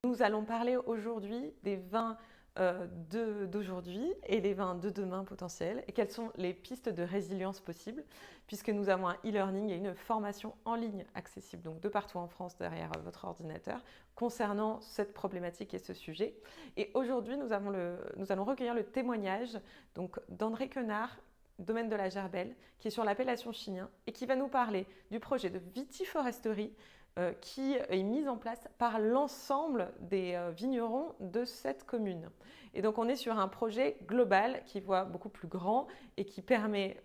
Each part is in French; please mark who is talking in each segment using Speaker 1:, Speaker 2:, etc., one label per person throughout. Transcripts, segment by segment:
Speaker 1: Nous allons parler aujourd'hui des vins d'aujourd'hui et les vins de demain potentiels et quelles sont les pistes de résilience possibles puisque nous avons un e-learning et une formation en ligne accessible donc de partout en France derrière votre ordinateur concernant cette problématique et ce sujet. Et aujourd'hui, nous allons recueillir le témoignage donc d'André Quenard, domaine de la Gerbelle, qui est sur l'appellation Chignin et qui va nous parler du projet de vitiforesterie qui est mise en place par l'ensemble des vignerons de cette commune. Et donc on est sur un projet global qui voit beaucoup plus grand et qui permet,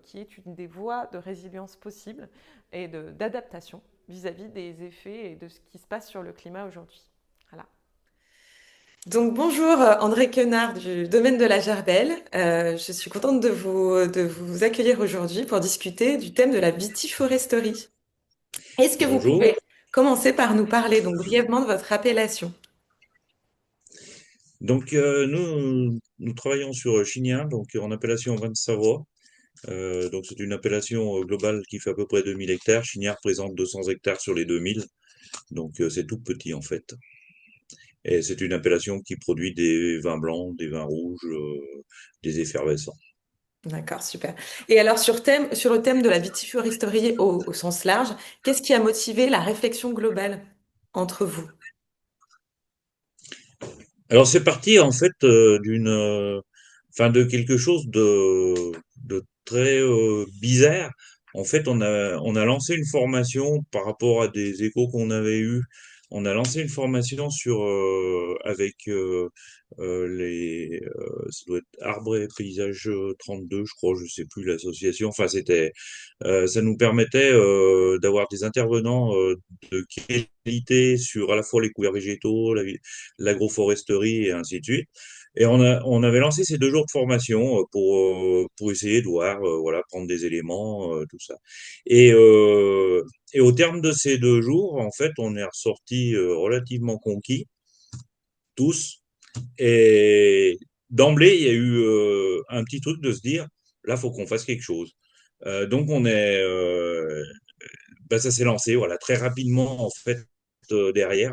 Speaker 1: qui est une des voies de résilience possible et d'adaptation vis-à-vis des effets et de ce qui se passe sur le climat aujourd'hui. Voilà. Donc bonjour André Quenard du domaine de la Gerbelle. Je suis contente de vous accueillir aujourd'hui pour discuter du thème de la vitiforesterie. Est-ce que vous
Speaker 2: Bonjour.
Speaker 1: pouvez commencer par nous parler donc brièvement de votre appellation?
Speaker 2: Nous travaillons sur Chignin, donc en appellation vin de Savoie. Donc c'est une appellation globale qui fait à peu près 2000 hectares. Chignin représente 200 hectares sur les 2000, donc c'est tout petit en fait. Et c'est une appellation qui produit des vins blancs, des vins rouges, des effervescents.
Speaker 1: D'accord, super. Et alors sur le thème de la vitiforesterie au sens large, qu'est-ce qui a motivé la réflexion globale entre vous?
Speaker 2: Alors c'est parti en fait enfin de quelque chose de très bizarre. En fait, on a lancé une formation par rapport à des échos qu'on avait eus. On a lancé une formation sur avec ça doit être Arbre et Paysage 32, je crois, je sais plus l'association. Enfin, ça nous permettait d'avoir des intervenants de qualité sur à la fois les couverts végétaux, l'agroforesterie et ainsi de suite. Et on avait lancé ces 2 jours de formation pour essayer de voir, voilà, prendre des éléments, tout ça. Et, euh, et au terme de ces 2 jours, en fait, on est ressorti relativement conquis, tous. Et d'emblée, il y a eu un petit truc de se dire, là, faut qu'on fasse quelque chose. Donc ça s'est lancé, voilà, très rapidement en fait derrière.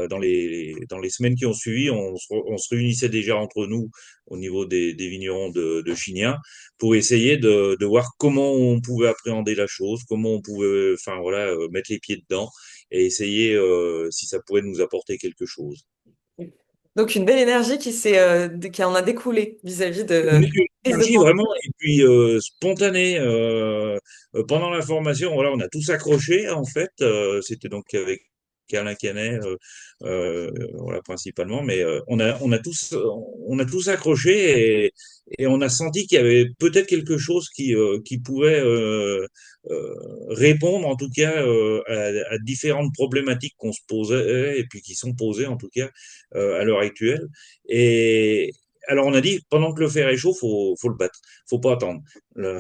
Speaker 2: Dans les semaines qui ont suivi, on se réunissait déjà entre nous au niveau des vignerons de Chignin pour essayer de voir comment on pouvait appréhender la chose, comment on pouvait, enfin voilà, mettre les pieds dedans et essayer si ça pouvait nous apporter quelque chose.
Speaker 1: Donc une belle énergie qui en a découlé vis-à-vis de
Speaker 2: Une
Speaker 1: prise de
Speaker 2: énergie
Speaker 1: conscience.
Speaker 2: vraiment et puis spontanée. Pendant la formation, voilà, on a tous accroché en fait. C'était donc avec Alain Canet, voilà principalement, mais on a tous accroché et on a senti qu'il y avait peut-être quelque chose qui pouvait répondre en tout cas à différentes problématiques qu'on se posait et puis qui sont posées en tout cas à l'heure actuelle. Et alors on a dit, pendant que le fer est chaud, faut le battre, faut pas attendre. Le-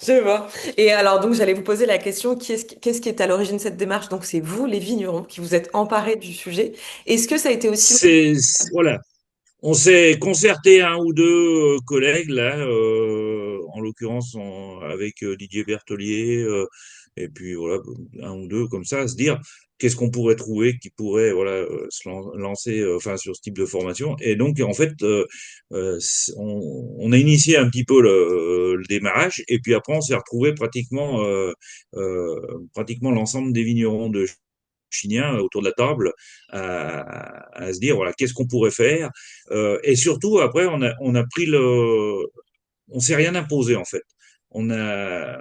Speaker 1: Je vois. Et alors donc j'allais vous poser la question, qu'est-ce qui est à l'origine de cette démarche? Donc c'est vous, les vignerons, qui vous êtes emparés du sujet. Est-ce que ça a été aussi...
Speaker 2: voilà. On s'est concerté un ou deux collègues là, en l'occurrence avec Didier Berthollier, et puis voilà un ou deux comme ça, à se dire qu'est-ce qu'on pourrait trouver qui pourrait voilà lancer enfin sur ce type de formation. Et donc en fait on a initié un petit peu le démarrage et puis après on s'est retrouvé pratiquement l'ensemble des vignerons de Chiniens autour de la table à se dire voilà qu'est-ce qu'on pourrait faire et surtout après on a pris on s'est rien imposé en fait. On a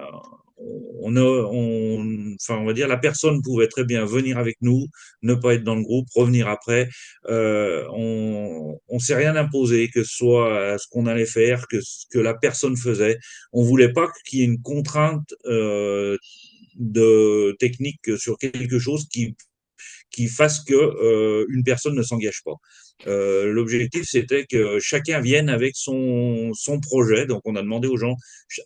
Speaker 2: enfin on va dire la personne pouvait très bien venir avec nous, ne pas être dans le groupe, revenir après. On s'est rien imposé, que ce soit ce qu'on allait faire, que ce que la personne faisait. On voulait pas qu'il y ait une contrainte de technique sur quelque chose qui fasse que une personne ne s'engage pas. L'objectif, c'était que chacun vienne avec son projet. Donc, on a demandé aux gens,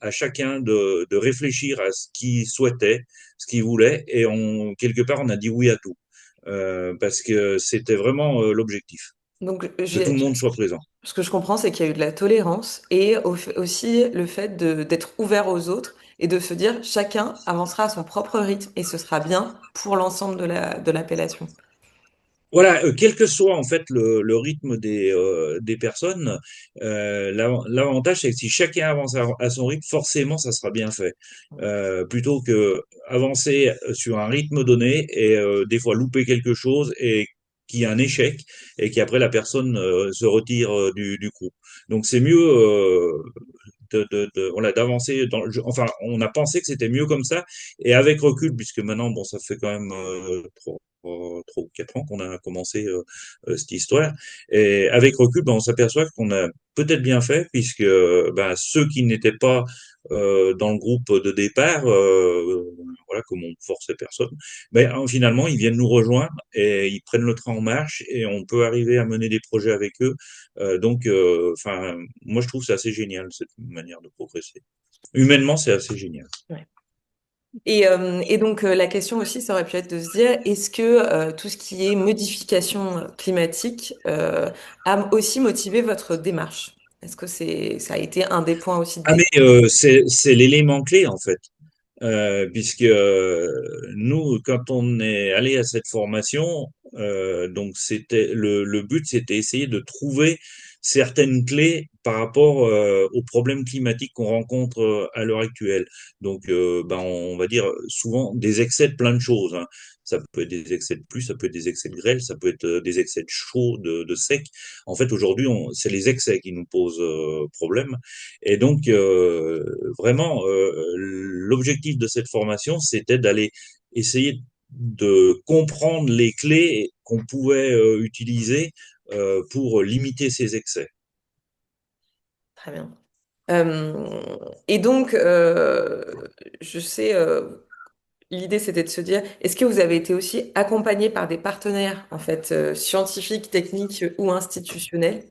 Speaker 2: à chacun de réfléchir à ce qu'il souhaitait, ce qu'il voulait, et quelque part, on a dit oui à tout. Parce que c'était vraiment l'objectif,
Speaker 1: Donc
Speaker 2: que tout le monde soit présent.
Speaker 1: ce que je comprends, c'est qu'il y a eu de la tolérance et aussi le fait d'être ouvert aux autres et de se dire chacun avancera à son propre rythme et ce sera bien pour l'ensemble de l'appellation.
Speaker 2: Voilà, quel que soit en fait le rythme des personnes, l'avantage c'est que si chacun avance à son rythme, forcément ça sera bien fait. Plutôt que avancer sur un rythme donné et des fois louper quelque chose et qu'il y a un échec et qu'après la personne se retire du groupe. Donc c'est mieux voilà, d'avancer dans le jeu. Enfin, on a pensé que c'était mieux comme ça et avec recul, puisque maintenant bon ça fait quand même 3 ou 4 ans qu'on a commencé cette histoire. Et avec recul, ben, on s'aperçoit qu'on a peut-être bien fait, puisque ben, ceux qui n'étaient pas dans le groupe de départ, voilà, comme on forçait personne, ben, finalement, ils viennent nous rejoindre et ils prennent le train en marche et on peut arriver à mener des projets avec eux. Donc, enfin, moi, je trouve que c'est assez génial, cette manière de progresser. Humainement, c'est assez génial.
Speaker 1: Ouais. Et donc, la question aussi, ça aurait pu être de se dire, est-ce que tout ce qui est modification climatique a aussi motivé votre démarche? Est-ce que ça a été un des points aussi de
Speaker 2: Ah, mais
Speaker 1: déclic?
Speaker 2: c'est l'élément clé, en fait. Puisque nous, quand on est allé à cette formation, donc c'était le but, c'était essayer de trouver certaines clés par rapport aux problèmes climatiques qu'on rencontre à l'heure actuelle. Donc, ben, on va dire souvent des excès de plein de choses, hein. Ça peut être des excès de pluie, ça peut être des excès de grêle, ça peut être des excès de chaud, de sec. En fait, aujourd'hui, c'est les excès qui nous posent problème. Et donc, vraiment, l'objectif de cette formation, c'était d'aller essayer de comprendre les clés qu'on pouvait utiliser pour limiter ces excès.
Speaker 1: Très bien. Et donc, je sais, l'idée c'était de se dire, est-ce que vous avez été aussi accompagné par des partenaires, en fait, scientifiques, techniques ou institutionnels?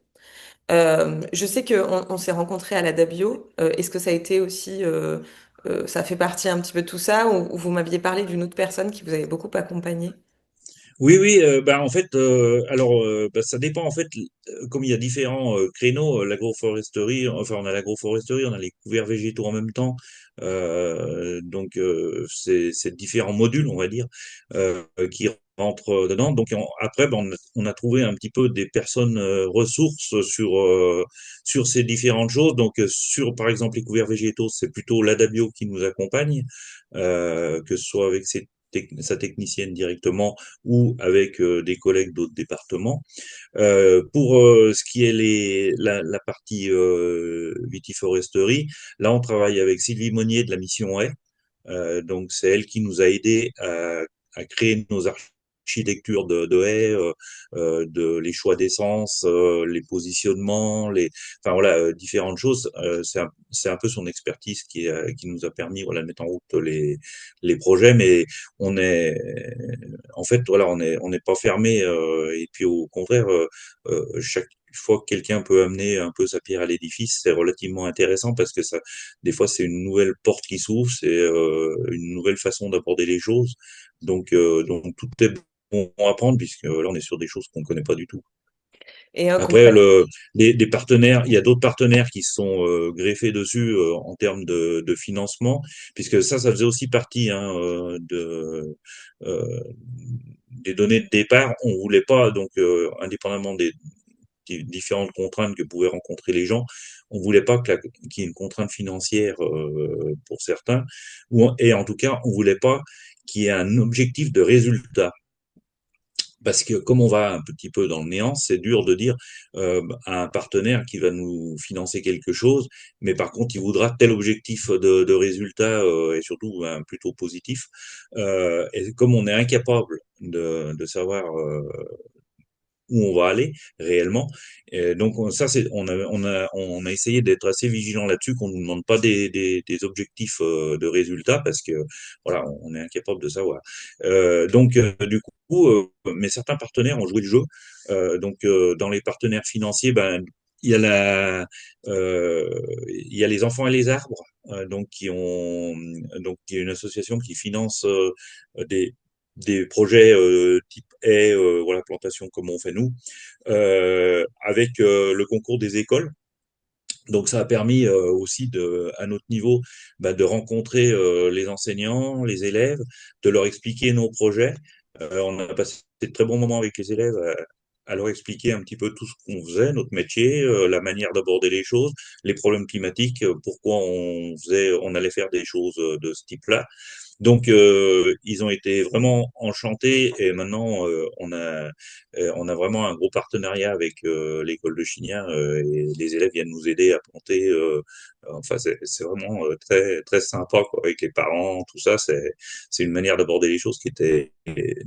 Speaker 1: Je sais qu'on s'est rencontrés à la Dabio. Est-ce que ça a été aussi, ça fait partie un petit peu de tout ça, ou vous m'aviez parlé d'une autre personne qui vous avait beaucoup accompagné?
Speaker 2: Oui, oui, bah, en fait, alors, bah, ça dépend, en fait, comme il y a différents créneaux, l'agroforesterie, enfin, on a l'agroforesterie, on a les couverts végétaux en même temps, donc c'est différents modules, on va dire, qui rentrent dedans. Donc après, bah, on a trouvé un petit peu des personnes ressources sur ces différentes choses. Donc sur, par exemple, les couverts végétaux, c'est plutôt l'Adabio qui nous accompagne, que ce soit avec sa technicienne directement ou avec des collègues d'autres départements. Pour ce qui est la partie vitiforesterie, là on travaille avec Sylvie Monnier de la mission Haie. Donc c'est elle qui nous a aidé à créer nos architectures de haies, de les choix d'essence, les positionnements, enfin voilà, différentes choses. C'est un peu son expertise qui nous a permis, voilà, de mettre en route les projets, mais on est, en fait, voilà, on n'est pas fermé, et puis au contraire, chaque fois que quelqu'un peut amener un peu sa pierre à l'édifice, c'est relativement intéressant parce que ça, des fois, c'est une nouvelle porte qui s'ouvre, c'est une nouvelle façon d'aborder les choses. Donc tout est bon à prendre puisque là, on est sur des choses qu'on ne connaît pas du tout.
Speaker 1: Et
Speaker 2: Après, les partenaires, il y a d'autres partenaires qui se sont greffés dessus en termes de financement, puisque ça faisait aussi partie, hein, euh, des données de départ. On voulait pas, donc, indépendamment des différentes contraintes que pouvaient rencontrer les gens, on voulait pas qu'il y ait une contrainte financière pour certains, et en tout cas, on voulait pas qu'il y ait un objectif de résultat. Parce que comme on va un petit peu dans le néant, c'est dur de dire à un partenaire qui va nous financer quelque chose, mais par contre il voudra tel objectif de résultat et surtout plutôt positif. Et comme on est incapable de savoir où on va aller réellement. Et donc ça, on a essayé d'être assez vigilant là-dessus, qu'on nous demande pas des objectifs de résultats parce que voilà, on est incapable de savoir. Donc du coup, mais certains partenaires ont joué le jeu. Donc dans les partenaires financiers, ben il y a il y a les enfants et les arbres, donc qui est une association qui finance des des projets type haies, voilà, plantation comme on fait nous, avec le concours des écoles. Donc ça a permis aussi à notre niveau, de rencontrer les enseignants, les élèves, de leur expliquer nos projets. On a passé de très bons moments avec les élèves à leur expliquer un petit peu tout ce qu'on faisait, notre métier, la manière d'aborder les choses, les problèmes climatiques, pourquoi on allait faire des choses de ce type-là. Donc, ils ont été vraiment enchantés et maintenant, on a vraiment un gros partenariat avec l'école de Chignien et les élèves viennent nous aider à planter. Enfin, c'est vraiment très, très sympa quoi, avec les parents, tout ça. C'est une manière d'aborder les choses qui était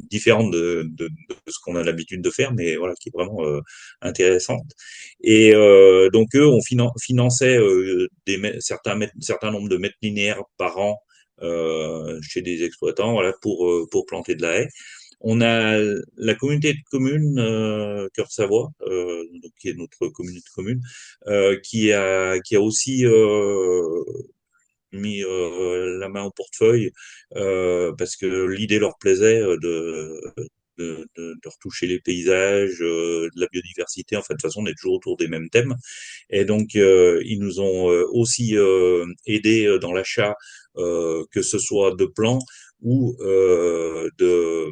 Speaker 2: différente de ce qu'on a l'habitude de faire, mais voilà, qui est vraiment intéressante. Et donc, eux, on finançait certains nombres de mètres linéaires par an chez des exploitants, voilà, pour planter de la haie. On a la communauté de communes Cœur-de-Savoie, donc qui est notre communauté de communes, qui a aussi mis la main au portefeuille parce que l'idée leur plaisait de retoucher les paysages, de la biodiversité. En fait, de toute façon, on est toujours autour des mêmes thèmes. Et donc, ils nous ont aussi aidés dans l'achat, que ce soit de plants ou de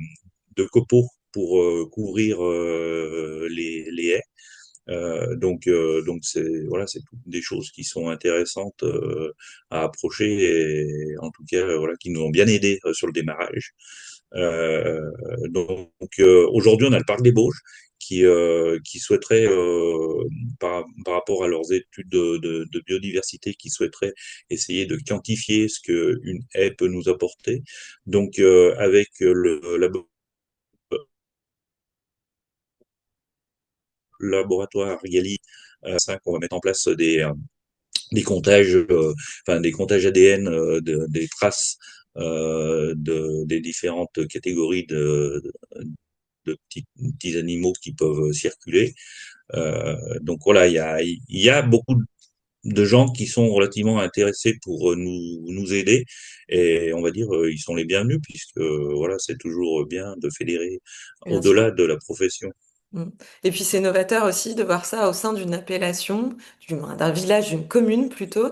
Speaker 2: copeaux pour couvrir les haies. Donc c'est voilà, c'est toutes des choses qui sont intéressantes à approcher et en tout cas voilà qui nous ont bien aidés sur le démarrage. Donc aujourd'hui on a le parc des Bauges qui souhaiterait par rapport à leurs études de biodiversité qui souhaiterait essayer de quantifier ce que une haie peut nous apporter. Donc avec le laboratoire Gali 5 on va mettre en place des comptages, enfin des comptages ADN des traces des différentes catégories de petits animaux qui peuvent circuler. Donc voilà, il y a beaucoup de gens qui sont relativement intéressés pour nous aider et on va dire ils sont les bienvenus puisque voilà c'est toujours bien de fédérer
Speaker 1: Bien sûr.
Speaker 2: au-delà de la profession.
Speaker 1: Mmh. Et puis c'est novateur aussi de voir ça au sein d'une appellation, du moins d'un village, d'une commune plutôt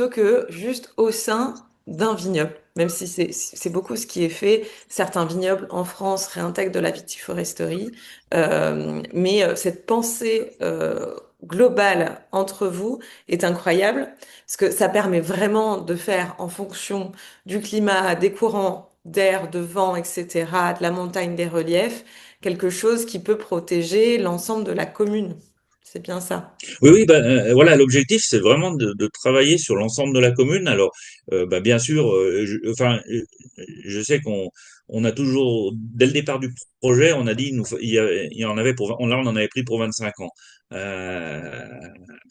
Speaker 1: que juste au sein d'un vignoble. Même si c'est beaucoup ce qui est fait. Certains vignobles en France réintègrent de la vitiforesterie, mais cette pensée globale entre vous est incroyable, parce que ça permet vraiment de faire en fonction du climat, des courants d'air, de vent, etc., de la montagne, des reliefs quelque chose qui peut protéger l'ensemble de la commune. C'est bien ça.
Speaker 2: Oui, oui, voilà, l'objectif, c'est vraiment de travailler sur l'ensemble de la commune. Alors, bien sûr, je sais qu'on a toujours, dès le départ du projet, on a dit, il y en avait là, on en avait pris pour 25 ans euh,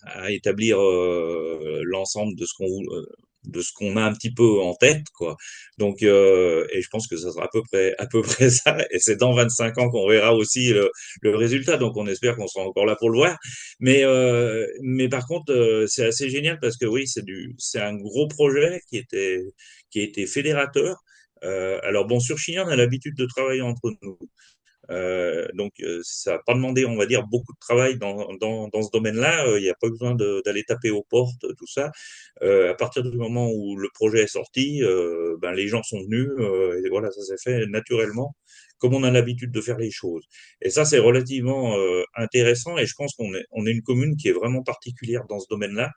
Speaker 2: à établir l'ensemble de ce qu'on a un petit peu en tête, quoi. Donc, et je pense que ça sera à peu près ça. Et c'est dans 25 ans qu'on verra aussi le résultat. Donc, on espère qu'on sera encore là pour le voir. Mais par contre, c'est assez génial parce que oui, c'est un gros projet qui a été fédérateur. Alors bon, sur Chignon, on a l'habitude de travailler entre nous. Donc, ça n'a pas demandé, on va dire, beaucoup de travail dans ce domaine-là. Il n'y a pas besoin d'aller taper aux portes, tout ça. À partir du moment où le projet est sorti, les gens sont venus, et voilà, ça s'est fait naturellement, comme on a l'habitude de faire les choses. Et ça, c'est relativement intéressant, et je pense on est une commune qui est vraiment particulière dans ce domaine-là,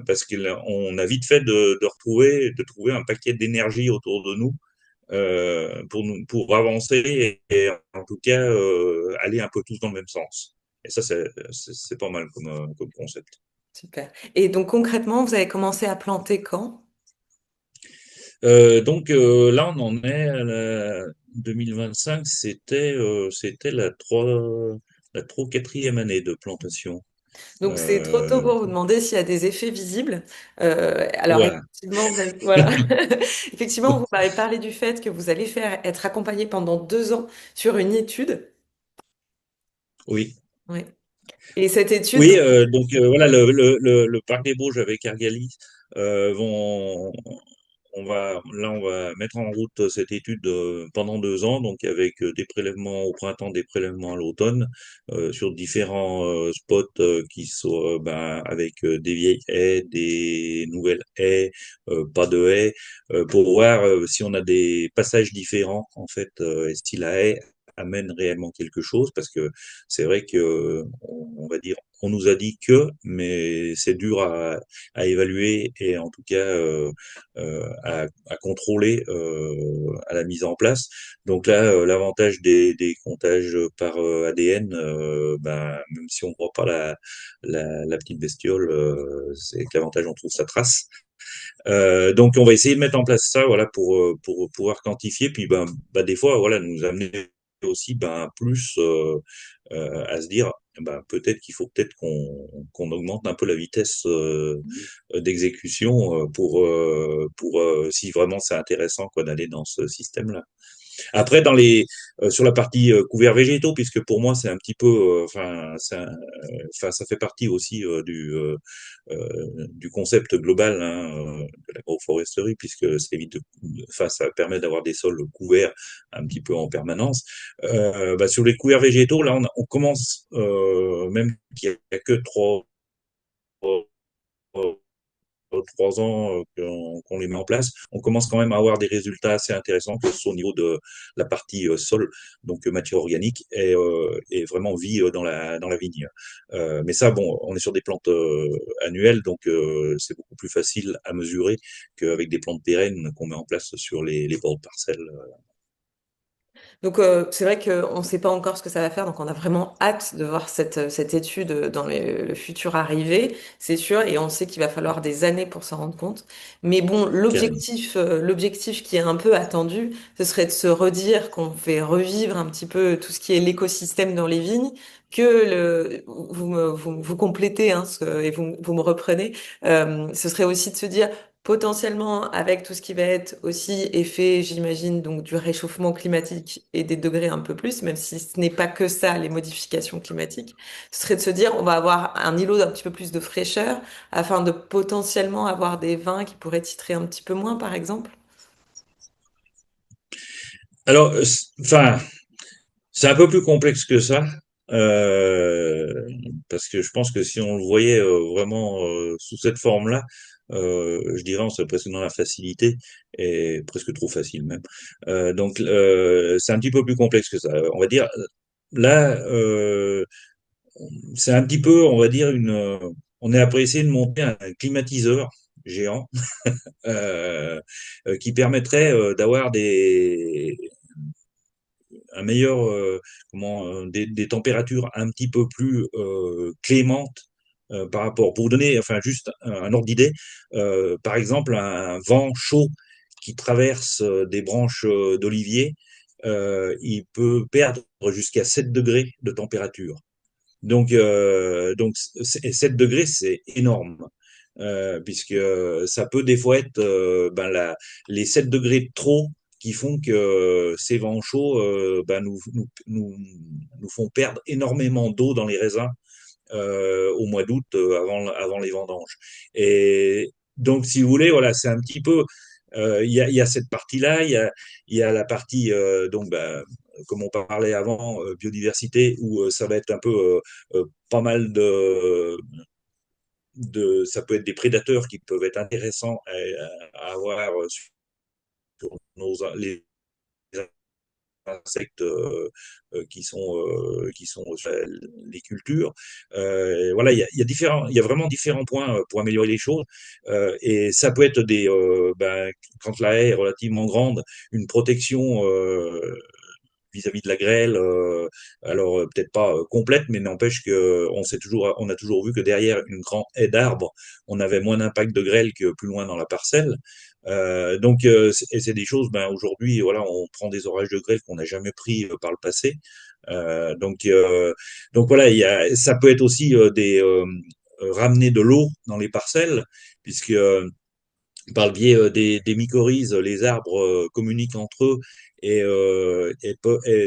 Speaker 2: parce qu'on a vite fait de trouver un paquet d'énergie autour de nous pour avancer et en tout cas aller un peu tous dans le même sens. Et ça, c'est pas mal comme concept.
Speaker 1: Super. Et donc concrètement, vous avez commencé à planter quand?
Speaker 2: Donc là, on en est à 2025, c'était la 3 4e année de plantation.
Speaker 1: Donc c'est trop tôt
Speaker 2: Euh,
Speaker 1: pour vous demander s'il y a des effets visibles. Alors
Speaker 2: voilà.
Speaker 1: effectivement, voilà. Effectivement, vous m'avez parlé du fait que vous allez être accompagné pendant 2 ans sur une étude.
Speaker 2: Oui.
Speaker 1: Oui. Et cette étude,
Speaker 2: Oui,
Speaker 1: donc,
Speaker 2: donc voilà, le parc des Bauges avec Argali vont on va mettre en route cette étude pendant 2 ans, donc avec des prélèvements au printemps, des prélèvements à l'automne, sur différents spots qui sont ben, avec des vieilles haies, des nouvelles haies, pas de haies, pour voir si on a des passages différents en fait, et si la haie amène réellement quelque chose, parce que c'est vrai que on va dire on nous a dit que, mais c'est dur à évaluer et en tout cas à contrôler à la mise en place. Donc là, l'avantage des comptages par ADN, ben, même si on ne voit pas la petite bestiole, c'est que l'avantage, on trouve sa trace. Donc on va essayer de mettre en place ça, voilà, pour pouvoir quantifier, puis ben, des fois, voilà, nous amener aussi ben, plus à se dire, ben, peut-être qu'il faut peut-être qu'on augmente un peu la vitesse d'exécution pour si vraiment c'est intéressant quoi d'aller dans ce système-là. Après, sur la partie couverts végétaux, puisque pour moi c'est un petit peu, enfin, ça fait partie aussi du concept global hein, de l'agroforesterie, puisque enfin, ça permet d'avoir des sols couverts un petit peu en permanence. Bah, sur les couverts végétaux, là, on commence, même qu'il n'y a que 3 ans qu'on les met en place, on commence quand même à avoir des résultats assez intéressants, que ce soit au niveau de la partie sol, donc matière organique, et vraiment vie dans la vigne. Mais ça, bon, on est sur des plantes annuelles, donc c'est beaucoup plus facile à mesurer qu'avec des plantes pérennes qu'on met en place sur les bords de parcelles.
Speaker 1: Donc, c'est vrai qu'on ne sait pas encore ce que ça va faire, donc on a vraiment hâte de voir cette étude dans le futur arrivé, c'est sûr, et on sait qu'il va falloir des années pour s'en rendre compte. Mais bon,
Speaker 2: Carrément.
Speaker 1: l'objectif qui est un peu attendu, ce serait de se redire qu'on fait revivre un petit peu tout ce qui est l'écosystème dans les vignes, que vous complétez hein, et vous me reprenez. Ce serait aussi de se dire potentiellement, avec tout ce qui va être aussi effet, j'imagine, donc du réchauffement climatique et des degrés un peu plus, même si ce n'est pas que ça, les modifications climatiques, ce serait de se dire, on va avoir un îlot d'un petit peu plus de fraîcheur afin de potentiellement avoir des vins qui pourraient titrer un petit peu moins, par exemple.
Speaker 2: Alors, enfin, c'est un peu plus complexe que ça, parce que je pense que si on le voyait vraiment sous cette forme-là, je dirais on serait presque dans la facilité, et presque trop facile même. Donc c'est un petit peu plus complexe que ça. On va dire, là, c'est un petit peu, on va dire, on est après essayer de monter un climatiseur géant qui permettrait d'avoir un meilleur, des températures un petit peu plus clémentes par rapport. Pour vous donner, enfin, juste un ordre d'idée, par exemple, un vent chaud qui traverse des branches d'olivier, il peut perdre jusqu'à 7 degrés de température. Donc 7 degrés, c'est énorme. Puisque ça peut des fois être ben, les 7 degrés de trop qui font que ces vents chauds ben, nous font perdre énormément d'eau dans les raisins au mois d'août avant les vendanges. Et donc, si vous voulez, voilà, c'est un petit peu. Il y a cette partie-là, il y a la partie, donc, ben, comme on parlait avant, biodiversité, où ça va être un peu pas mal ça peut être des prédateurs qui peuvent être intéressants à avoir sur les insectes qui sont sur les cultures. Voilà, il y a vraiment différents points pour améliorer les choses. Et ça peut être ben, quand la haie est relativement grande, une protection vis-à-vis de la grêle, alors peut-être pas complète, mais n'empêche que on a toujours vu que derrière une grande haie d'arbres, on avait moins d'impact de grêle que plus loin dans la parcelle. Donc, et c'est des choses, ben aujourd'hui, voilà, on prend des orages de grêle qu'on n'a jamais pris par le passé. Euh, donc, euh, donc voilà, ça peut être aussi ramener de l'eau dans les parcelles, puisque par le biais des mycorhizes, les arbres communiquent entre eux et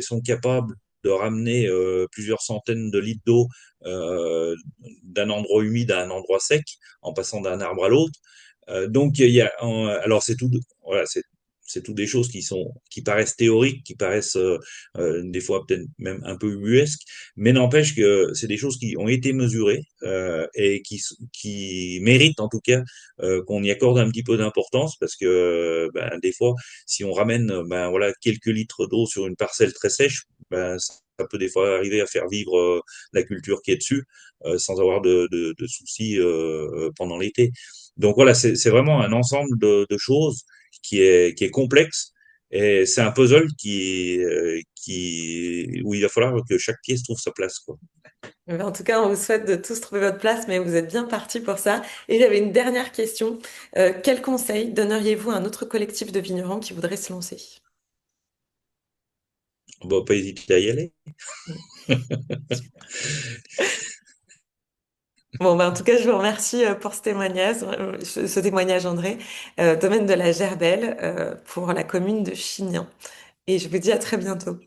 Speaker 2: sont capables de ramener plusieurs centaines de litres d'eau euh, d'un endroit humide à un endroit sec en passant d'un arbre à l'autre. Donc alors c'est tout, voilà, c'est tout des choses qui paraissent théoriques, qui paraissent des fois peut-être même un peu ubuesques, mais n'empêche que c'est des choses qui ont été mesurées et qui méritent en tout cas qu'on y accorde un petit peu d'importance parce que ben, des fois, si on ramène ben voilà quelques litres d'eau sur une parcelle très sèche, ben ça peut des fois arriver à faire vivre la culture qui est dessus sans avoir de soucis pendant l'été. Donc voilà, c'est vraiment un ensemble de choses qui est complexe et c'est un puzzle où il va falloir que chaque pièce trouve sa place, quoi.
Speaker 1: Mais en tout cas, on vous souhaite de tous trouver votre place, mais vous êtes bien partis pour ça. Et j'avais une dernière question. Quel conseil donneriez-vous à un autre collectif de vignerons qui voudrait se lancer?
Speaker 2: On va pas hésiter à y aller.
Speaker 1: Bon, bah, en tout cas, je vous remercie pour ce témoignage, André, domaine de la Gerbelle, pour la commune de Chignan. Et je vous dis à très bientôt.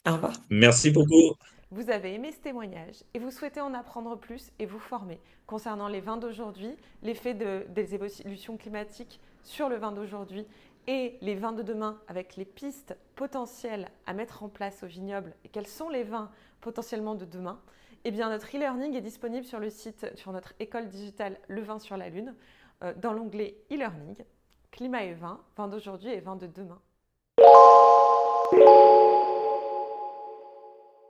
Speaker 1: Au revoir.
Speaker 2: Merci beaucoup.
Speaker 1: Vous avez aimé ce témoignage et vous souhaitez en apprendre plus et vous former concernant les vins d'aujourd'hui, l'effet des évolutions climatiques sur le vin d'aujourd'hui et les vins de demain avec les pistes potentielles à mettre en place au vignoble et quels sont les vins potentiellement de demain. Eh bien, notre e-learning est disponible sur le site, sur notre école digitale Le Vin sur la Lune, dans l'onglet e-learning, climat et vin, vin d'aujourd'hui et vin de demain.